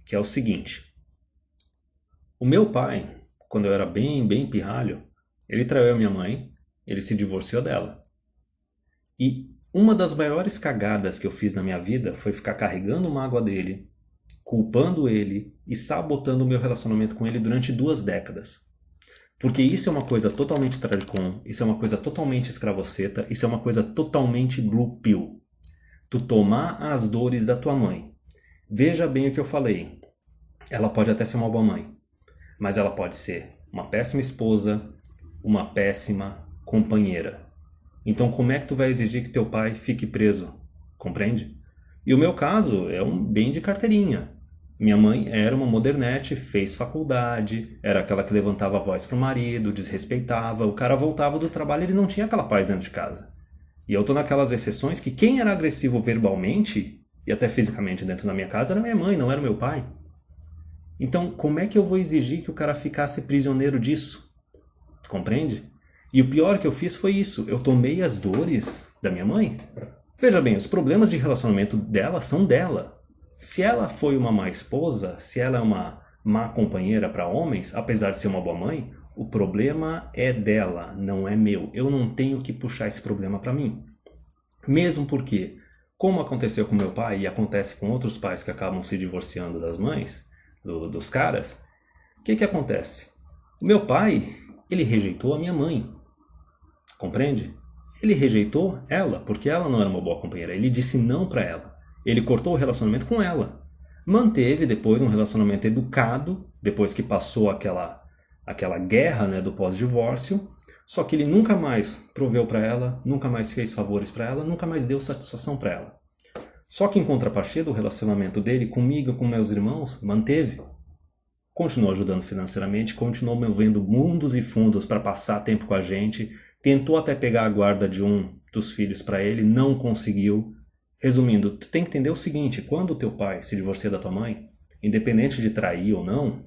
que é o seguinte. O meu pai, quando eu era bem pirralho, ele traiu a minha mãe, ele se divorciou dela. E uma das maiores cagadas que eu fiz na minha vida foi ficar carregando mágoa dele, culpando ele e sabotando o meu relacionamento com ele durante 2 décadas. Porque isso é uma coisa totalmente tragicom, isso é uma coisa totalmente escravoceta, isso é uma coisa totalmente blue pill. Tu tomar as dores da tua mãe. Veja bem o que eu falei. Ela pode até ser uma boa mãe, mas ela pode ser uma péssima esposa, uma péssima companheira. Então como é que tu vai exigir que teu pai fique preso? Compreende? E o meu caso é um bem de carteirinha. Minha mãe era uma modernete, fez faculdade, era aquela que levantava a voz pro marido, desrespeitava, o cara voltava do trabalho e ele não tinha aquela paz dentro de casa. E eu tô naquelas exceções que quem era agressivo verbalmente e até fisicamente dentro da minha casa era minha mãe, não era meu pai. Então como é que eu vou exigir que o cara ficasse prisioneiro disso? Compreende? E o pior que eu fiz foi isso, eu tomei as dores da minha mãe. Veja bem, os problemas de relacionamento dela são dela. Se ela foi uma má esposa, se ela é uma má companheira para homens, apesar de ser uma boa mãe, o problema é dela, não é meu. Eu não tenho que puxar esse problema para mim. Mesmo porque, como aconteceu com meu pai e acontece com outros pais que acabam se divorciando das mães, dos caras, o que acontece? O meu pai, ele rejeitou a minha mãe. Compreende? Ele rejeitou ela porque ela não era uma boa companheira. Ele disse não para ela. Ele cortou o relacionamento com ela. Manteve depois um relacionamento educado, depois que passou aquela guerra, né, do pós-divórcio. Só que ele nunca mais proveu para ela, nunca mais fez favores para ela, nunca mais deu satisfação para ela. Só que em contrapartida, o relacionamento dele comigo e com meus irmãos manteve. Continuou ajudando financeiramente, continuou movendo mundos e fundos para passar tempo com a gente, tentou até pegar a guarda de um dos filhos para ele, não conseguiu. Resumindo, tu tem que entender o seguinte, quando o teu pai se divorcia da tua mãe, independente de trair ou não,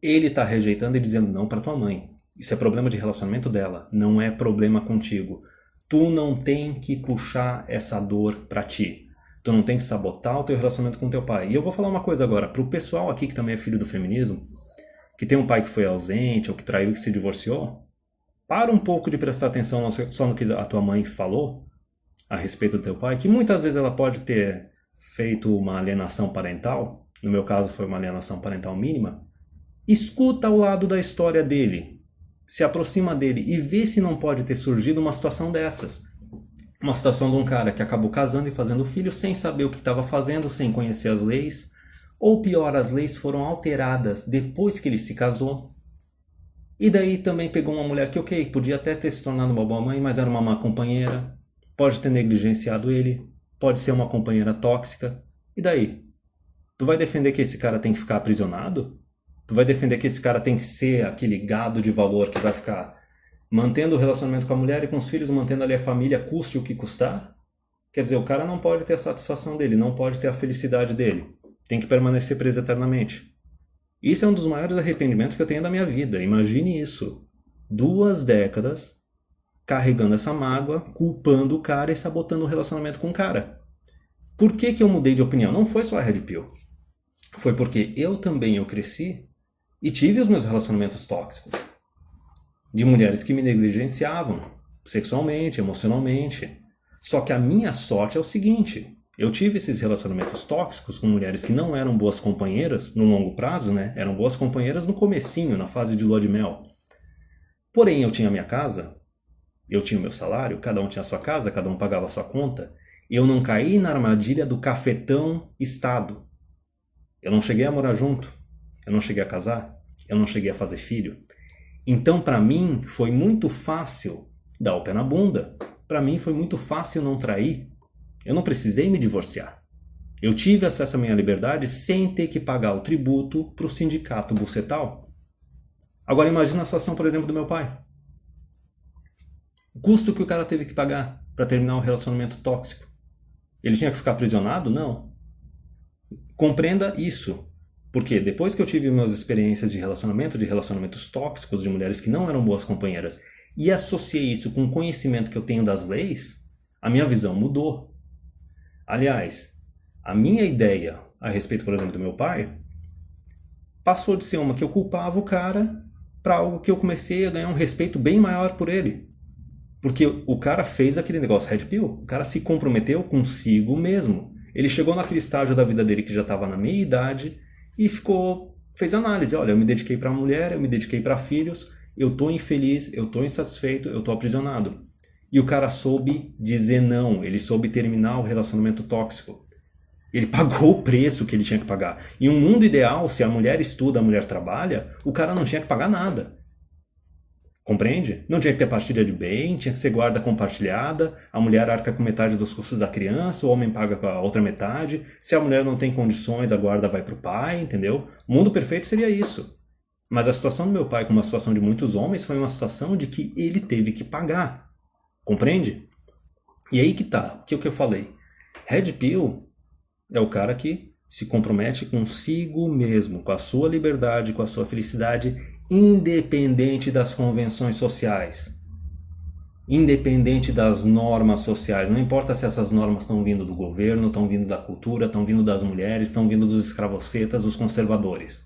ele está rejeitando e dizendo não para tua mãe. Isso é problema de relacionamento dela, não é problema contigo. Tu não tem que puxar essa dor para ti. Tu não tem que sabotar o teu relacionamento com teu pai. E eu vou falar uma coisa agora, pro pessoal aqui que também é filho do feminismo, que tem um pai que foi ausente, ou que traiu e que se divorciou, para um pouco de prestar atenção só no que a tua mãe falou a respeito do teu pai, que muitas vezes ela pode ter feito uma alienação parental, no meu caso foi uma alienação parental mínima. Escuta ao lado da história dele, se aproxima dele e vê se não pode ter surgido uma situação dessas. Uma situação de um cara que acabou casando e fazendo filho sem saber o que estava fazendo, sem conhecer as leis. Ou pior, as leis foram alteradas depois que ele se casou. E daí também pegou uma mulher que, ok, podia até ter se tornado uma boa mãe, mas era uma má companheira. Pode ter negligenciado ele. Pode ser uma companheira tóxica. E daí? Tu vai defender que esse cara tem que ficar aprisionado? Tu vai defender que esse cara tem que ser aquele gado de valor que vai ficar mantendo o relacionamento com a mulher e com os filhos, mantendo ali a família, custe o que custar? Quer dizer, o cara não pode ter a satisfação dele, não pode ter a felicidade dele. Tem que permanecer preso eternamente. Isso é um dos maiores arrependimentos que eu tenho da minha vida. Imagine isso. 2 décadas carregando essa mágoa, culpando o cara e sabotando o relacionamento com o cara. Por que eu mudei de opinião? Não foi só a Red Pill. Foi porque eu cresci e tive os meus relacionamentos tóxicos. De mulheres que me negligenciavam, sexualmente, emocionalmente. Só que a minha sorte é o seguinte, eu tive esses relacionamentos tóxicos com mulheres que não eram boas companheiras no longo prazo, né? Eram boas companheiras no comecinho, na fase de lua de mel. Porém, eu tinha a minha casa, eu tinha o meu salário, cada um tinha a sua casa, cada um pagava a sua conta. Eu não caí na armadilha do cafetão Estado. Eu não cheguei a morar junto, eu não cheguei a casar, eu não cheguei a fazer filho. Então, para mim, foi muito fácil dar o pé na bunda. Para mim, foi muito fácil não trair. Eu não precisei me divorciar. Eu tive acesso à minha liberdade sem ter que pagar o tributo para o sindicato bucetal. Agora, imagina a situação, por exemplo, do meu pai. O custo que o cara teve que pagar para terminar um relacionamento tóxico. Ele tinha que ficar aprisionado? Não. Compreenda isso. Porque depois que eu tive minhas experiências de relacionamentos tóxicos, de mulheres que não eram boas companheiras, e associei isso com o conhecimento que eu tenho das leis, a minha visão mudou. Aliás, a minha ideia a respeito, por exemplo, do meu pai, passou de ser uma que eu culpava o cara para algo que eu comecei a ganhar um respeito bem maior por ele. Porque o cara fez aquele negócio red pill, o cara se comprometeu consigo mesmo. Ele chegou naquele estágio da vida dele que já estava na meia idade e fez análise. Olha, eu me dediquei para mulher, eu me dediquei para filhos, eu tô infeliz, eu tô insatisfeito, eu tô aprisionado. E o cara soube dizer não, ele soube terminar o relacionamento tóxico. Ele pagou o preço que ele tinha que pagar. Em um mundo ideal, se a mulher estuda, a mulher trabalha, o cara não tinha que pagar nada. Compreende? Não tinha que ter partilha de bem, tinha que ser guarda compartilhada, a mulher arca com metade dos custos da criança, o homem paga com a outra metade, se a mulher não tem condições, a guarda vai pro pai, entendeu? O mundo perfeito seria isso. Mas a situação do meu pai, como a situação de muitos homens, foi uma situação de que ele teve que pagar. Compreende? E aí que tá, o que eu falei? Red Pill é o cara que se compromete consigo mesmo, com a sua liberdade, com a sua felicidade, independente das convenções sociais. Independente das normas sociais. Não importa se essas normas estão vindo do governo, estão vindo da cultura, estão vindo das mulheres, estão vindo dos escravocetas, dos conservadores.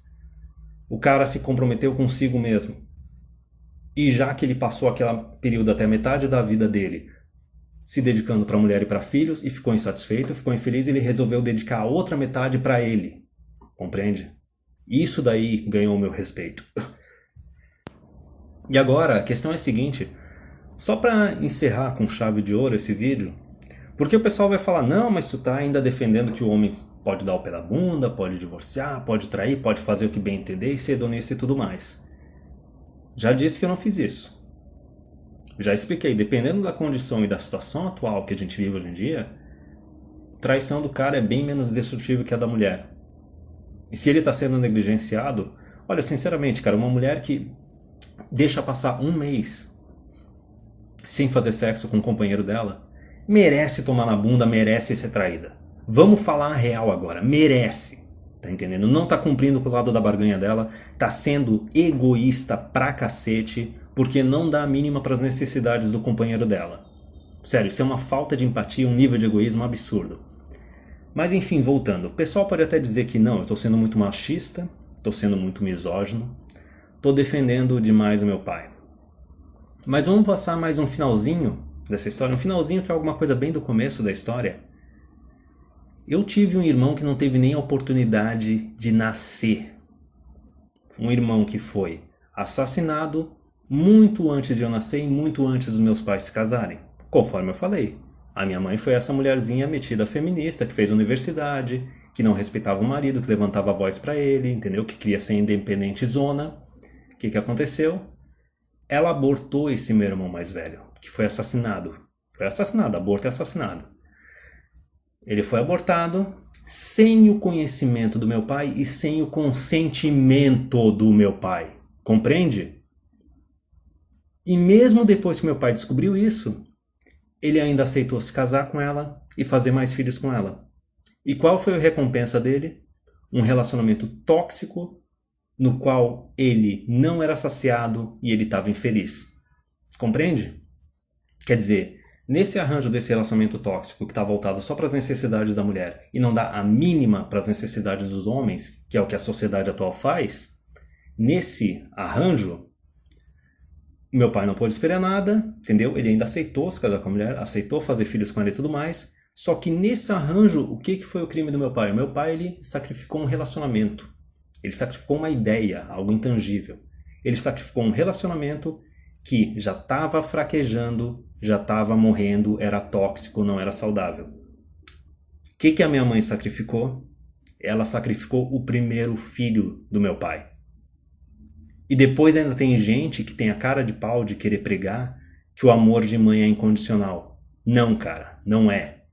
O cara se comprometeu consigo mesmo. E já que ele passou aquele período até metade da vida dele se dedicando para mulher e para filhos e ficou insatisfeito, ficou infeliz, ele resolveu dedicar a outra metade para ele. Compreende? Isso daí ganhou o meu respeito. E agora, a questão é a seguinte, só para encerrar com chave de ouro esse vídeo, porque o pessoal vai falar, não, mas tu tá ainda defendendo que o homem pode dar o pé da bunda, pode divorciar, pode trair, pode fazer o que bem entender e ser hedonista e tudo mais. Já disse que eu não fiz isso. Já expliquei, dependendo da condição e da situação atual que a gente vive hoje em dia, traição do cara é bem menos destrutível que a da mulher. E se ele está sendo negligenciado, olha, sinceramente, cara, uma mulher que deixa passar um mês sem fazer sexo com o companheiro dela, merece tomar na bunda, merece ser traída. Vamos falar a real agora, merece. Tá entendendo? Não tá cumprindo com o lado da barganha dela, tá sendo egoísta pra cacete, porque não dá a mínima para as necessidades do companheiro dela. Sério, isso é uma falta de empatia, um nível de egoísmo absurdo. Mas enfim, voltando. O pessoal pode até dizer que não, eu estou sendo muito machista, estou sendo muito misógino, estou defendendo demais o meu pai. Mas vamos passar mais um finalzinho dessa história, um finalzinho que é alguma coisa bem do começo da história. Eu tive um irmão que não teve nem a oportunidade de nascer. Um irmão que foi assassinado muito antes de eu nascer e muito antes dos meus pais se casarem. Conforme eu falei, a minha mãe foi essa mulherzinha metida feminista que fez universidade, que não respeitava o marido, que levantava a voz pra ele, entendeu? Que queria ser independente zona. O que aconteceu? Ela abortou esse meu irmão mais velho, que foi assassinado. Foi assassinado, aborto é assassinado. Ele foi abortado sem o conhecimento do meu pai e sem o consentimento do meu pai. Compreende? E mesmo depois que meu pai descobriu isso, ele ainda aceitou se casar com ela e fazer mais filhos com ela. E qual foi a recompensa dele? Um relacionamento tóxico no qual ele não era saciado e ele estava infeliz. Compreende? Quer dizer, nesse arranjo desse relacionamento tóxico que está voltado só para as necessidades da mulher e não dá a mínima para as necessidades dos homens, que é o que a sociedade atual faz, nesse arranjo, meu pai não pôde esperar nada, entendeu? Ele ainda aceitou se casar com a mulher, aceitou fazer filhos com ela e tudo mais. Só que nesse arranjo, o que foi o crime do meu pai? O meu pai, ele sacrificou um relacionamento. Ele sacrificou uma ideia, algo intangível. Ele sacrificou um relacionamento que já estava fraquejando, já estava morrendo, era tóxico, não era saudável. O que a minha mãe sacrificou? Ela sacrificou o primeiro filho do meu pai. E depois ainda tem gente que tem a cara de pau de querer pregar que o amor de mãe é incondicional. Não, cara, não é.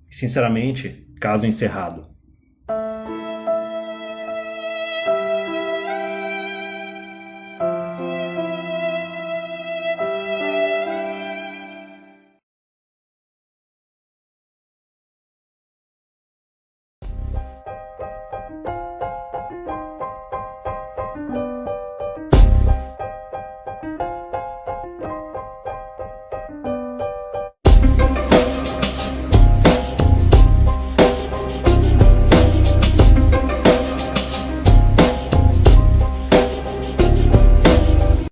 Sinceramente, caso encerrado.